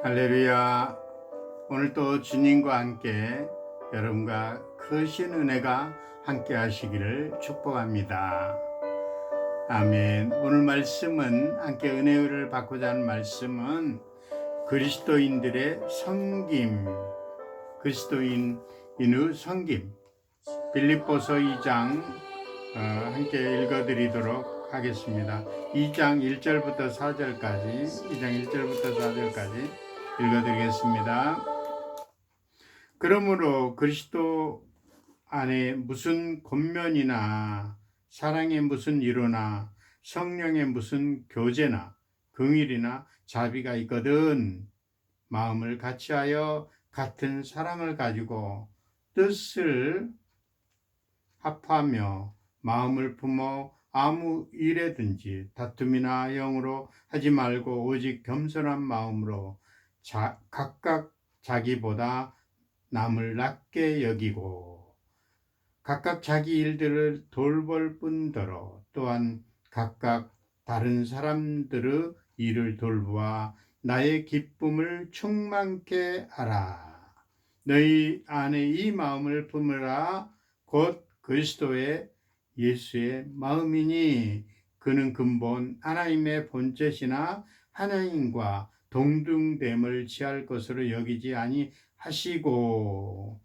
할렐루야. 오늘 또 주님과 함께 여러분과 크신 은혜가 함께 하시기를 축복합니다. 아멘. 오늘 말씀은 함께 은혜를 받고자 하는 말씀은 그리스도인들의 섬김, 그리스도인의 섬김, 빌립보서 2장 함께 읽어드리도록 하겠습니다. 2장 1절부터 4절까지 읽어드리겠습니다. 그러므로 그리스도 안에 무슨 권면이나 사랑의 무슨 위로나 성령의 무슨 교제나 긍휼이나 자비가 있거든 마음을 같이하여 같은 사랑을 가지고 뜻을 합하며 마음을 품어 아무 일에든지 다툼이나 영으로 하지 말고 오직 겸손한 마음으로 각각 자기보다 남을 낮게 여기고 각각 자기 일들을 돌볼 뿐더러 또한 각각 다른 사람들의 일을 돌보아 나의 기쁨을 충만케 하라. 너희 안에 이 마음을 품으라. 곧 그리스도의 예수의 마음이니 그는 근본 하나님의 본체시나 하나님과 동등됨을 취할 것으로 여기지 아니하시고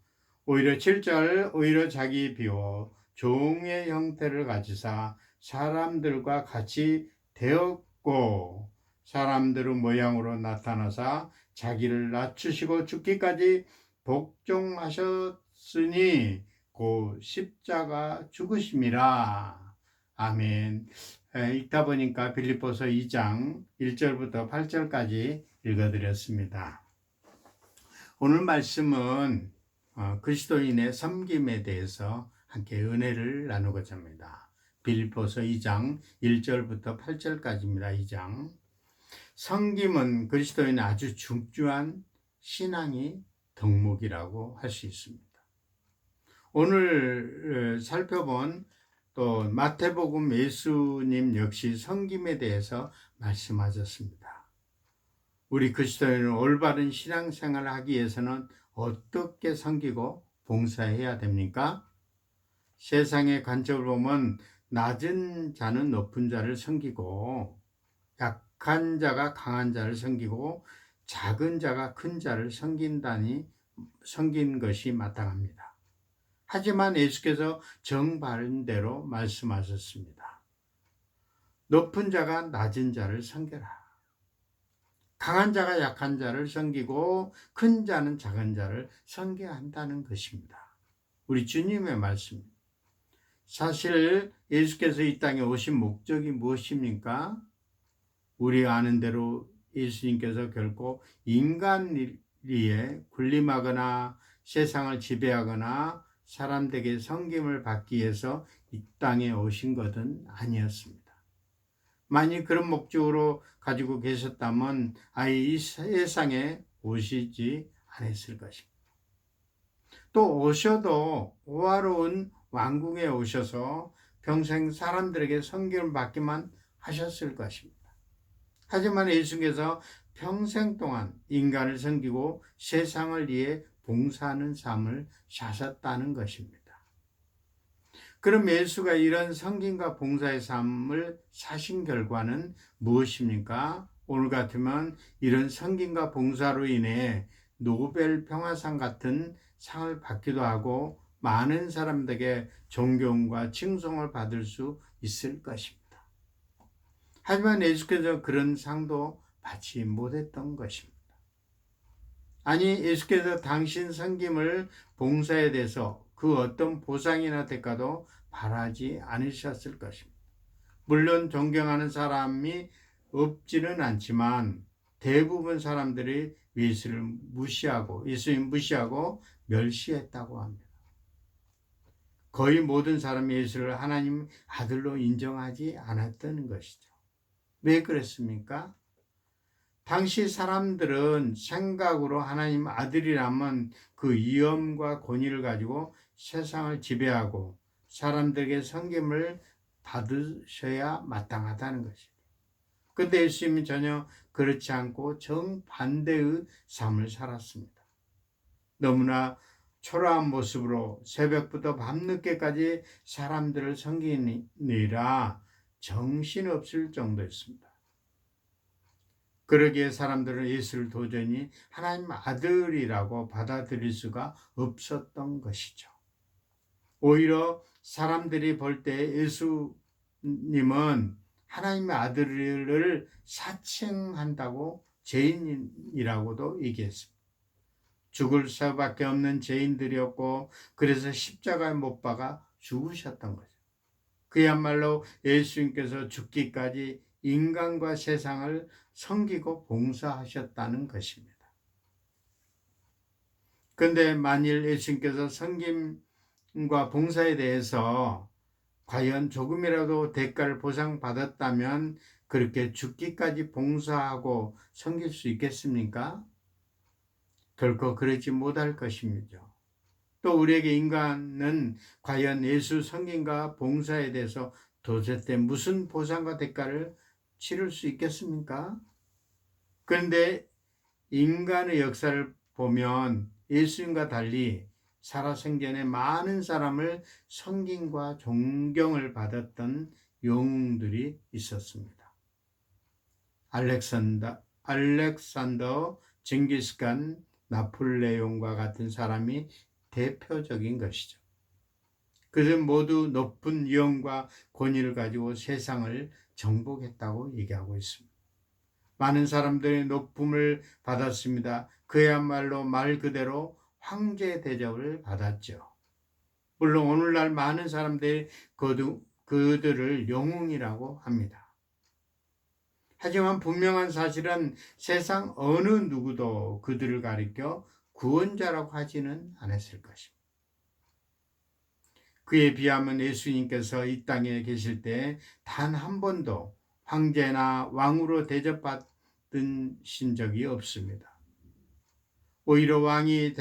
오히려 7절 오히려 자기 비워 종의 형태를 가지사 사람들과 같이 되었고 사람들의 모양으로 나타나사 자기를 낮추시고 죽기까지 복종하셨으니 그 십자가 죽으심이라. 아멘. 읽다 보니까 빌립보서 2장 1절부터 8절까지 읽어드렸습니다. 오늘 말씀은 그리스도인의 섬김에 대해서 함께 은혜를 나누고자 합니다. 빌립보서 2장 1절부터 8절까지입니다. 2장. 섬김은 그리스도인의 아주 중요한 신앙의 덕목이라고 할 수 있습니다. 오늘 살펴본 또 마태복음 예수님 역시 섬김에 대해서 말씀하셨습니다. 우리 그리스도인은 올바른 신앙생활을 하기 위해서는 어떻게 섬기고 봉사해야 됩니까? 세상의 관점을 보면 낮은 자는 높은 자를 섬기고 약한 자가 강한 자를 섬기고 작은 자가 큰 자를 섬긴 것이 마땅합니다. 하지만 예수께서 정반대로 말씀하셨습니다. 높은 자가 낮은 자를 섬겨라. 강한 자가 약한 자를 섬기고 큰 자는 작은 자를 섬겨야 한다는 것입니다. 우리 주님의 말씀입니다. 사실 예수께서 이 땅에 오신 목적이 무엇입니까? 우리 아는 대로 예수님께서 결코 인간리에 군림하거나 세상을 지배하거나 사람들에게 섬김을 받기 위해서 이 땅에 오신 것은 아니었습니다. 만일 그런 목적으로 가지고 계셨다면 아예 이 세상에 오시지 않았을 것입니다. 또 오셔도 호화로운 왕궁에 오셔서 평생 사람들에게 섬김을 받기만 하셨을 것입니다. 하지만 예수께서 평생 동안 인간을 섬기고 세상을 위해 봉사하는 삶을 사셨다는 것입니다. 그럼 예수가 이런 섬김과 봉사의 삶을 사신 결과는 무엇입니까? 오늘 같으면 이런 섬김과 봉사로 인해 노벨 평화상 같은 상을 받기도 하고 많은 사람들에게 존경과 칭송을 받을 수 있을 것입니다. 하지만 예수께서 그런 상도 받지 못했던 것입니다. 아니, 예수께서 당신 섬김을 봉사에 대해서 그 어떤 보상이나 대가도 바라지 않으셨을 것입니다. 물론 존경하는 사람이 없지는 않지만 대부분 사람들이 예수님 무시하고 멸시했다고 합니다. 거의 모든 사람이 예수를 하나님 아들로 인정하지 않았던 것이죠. 왜 그랬습니까? 당시 사람들은 생각으로 하나님 아들이라면 그 위엄과 권위를 가지고 세상을 지배하고 사람들에게 섬김을 받으셔야 마땅하다는 것입니다. 그런데 예수님은 전혀 그렇지 않고 정반대의 삶을 살았습니다. 너무나 초라한 모습으로 새벽부터 밤늦게까지 사람들을 섬기느라 정신없을 정도였습니다. 그러기에 사람들은 예수를 도저히 하나님 아들이라고 받아들일 수가 없었던 것이죠. 오히려 사람들이 볼 때 예수님은 하나님의 아들을 사칭한다고 죄인이라고도 얘기했습니다. 죽을 수밖에 없는 죄인들이었고 그래서 십자가에 못 박아 죽으셨던 거죠. 그야말로 예수님께서 죽기까지 인간과 세상을 섬기고 봉사하셨다는 것입니다. 그런데 만일 예수님께서 섬김과 봉사에 대해서 과연 조금이라도 대가를 보상받았다면 그렇게 죽기까지 봉사하고 섬길 수 있겠습니까? 결코 그러지 못할 것입니다. 또 우리에게 인간은 과연 예수 섬김과 봉사에 대해서 도대체 무슨 보상과 대가를 치를 수 있겠습니까? 그런데 인간의 역사를 보면 예수님과 달리 살아생전에 많은 사람을 섬김과 존경을 받았던 영웅들이 있었습니다. 알렉산더, 징기스칸, 나폴레옹과 같은 사람이 대표적인 것이죠. 그들은 모두 높은 위엄과 권위를 가지고 세상을 정복했다고 얘기하고 있습니다. 많은 사람들이 높음을 받았습니다. 그야말로 말 그대로 황제 대접을 받았죠. 물론 오늘날 많은 사람들이 그들을 영웅이라고 합니다. 하지만 분명한 사실은 세상 어느 누구도 그들을 가리켜 구원자라고 하지는 않았을 것입니다. 그에 비하면 예수님께서 이 땅에 계실 때 단 한 번도 황제나 왕으로 대접받으신 적이 없습니다. 오히려 왕이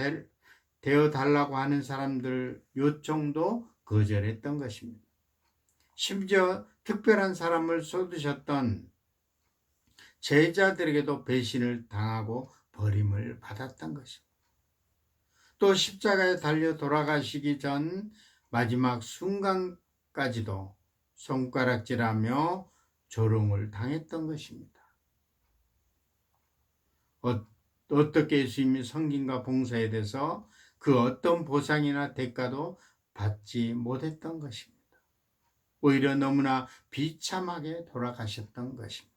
되어 달라고 하는 사람들 요청도 거절했던 것입니다. 심지어 특별한 사람을 쏟으셨던 제자들에게도 배신을 당하고 버림을 받았던 것입니다. 또 십자가에 달려 돌아가시기 전 마지막 순간까지도 손가락질하며 조롱을 당했던 것입니다. 어떻게 예수님이 섬김과 봉사에 대해서 그 어떤 보상이나 대가도 받지 못했던 것입니다. 오히려 너무나 비참하게 돌아가셨던 것입니다.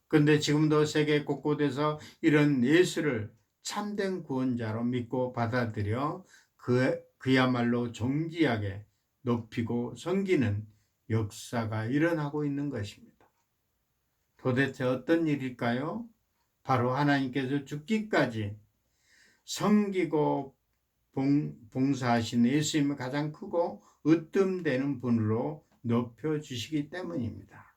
그런데 지금도 세계 곳곳에서 이런 예수를 참된 구원자로 믿고 받아들여 그야말로 존귀하게 높이고 섬기는 역사가 일어나고 있는 것입니다. 도대체 어떤 일일까요? 바로 하나님께서 죽기까지 섬기고 봉사하신 예수님을 가장 크고 으뜸되는 분으로 높여주시기 때문입니다.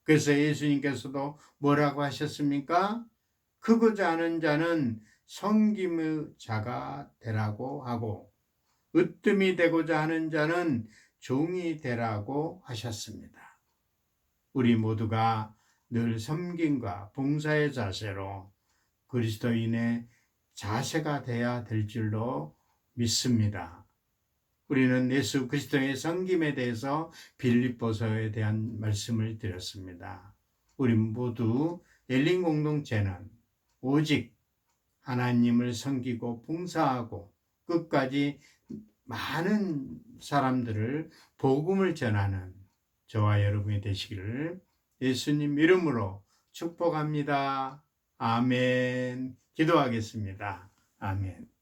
그래서 예수님께서도 뭐라고 하셨습니까? 크고자 하는 자는 섬김의 자가 되라고 하고 으뜸이 되고자 하는 자는 종이 되라고 하셨습니다. 우리 모두가 늘 섬김과 봉사의 자세로 그리스도인의 자세가 되어야 될 줄로 믿습니다. 우리는 예수 그리스도의 섬김에 대해서 빌립보서에 대한 말씀을 드렸습니다. 우리 모두 열린 공동체는 오직 하나님을 섬기고 봉사하고 끝까지 많은 사람들을 복음을 전하는 저와 여러분이 되시기를 예수님 이름으로 축복합니다. 아멘. 기도하겠습니다. 아멘.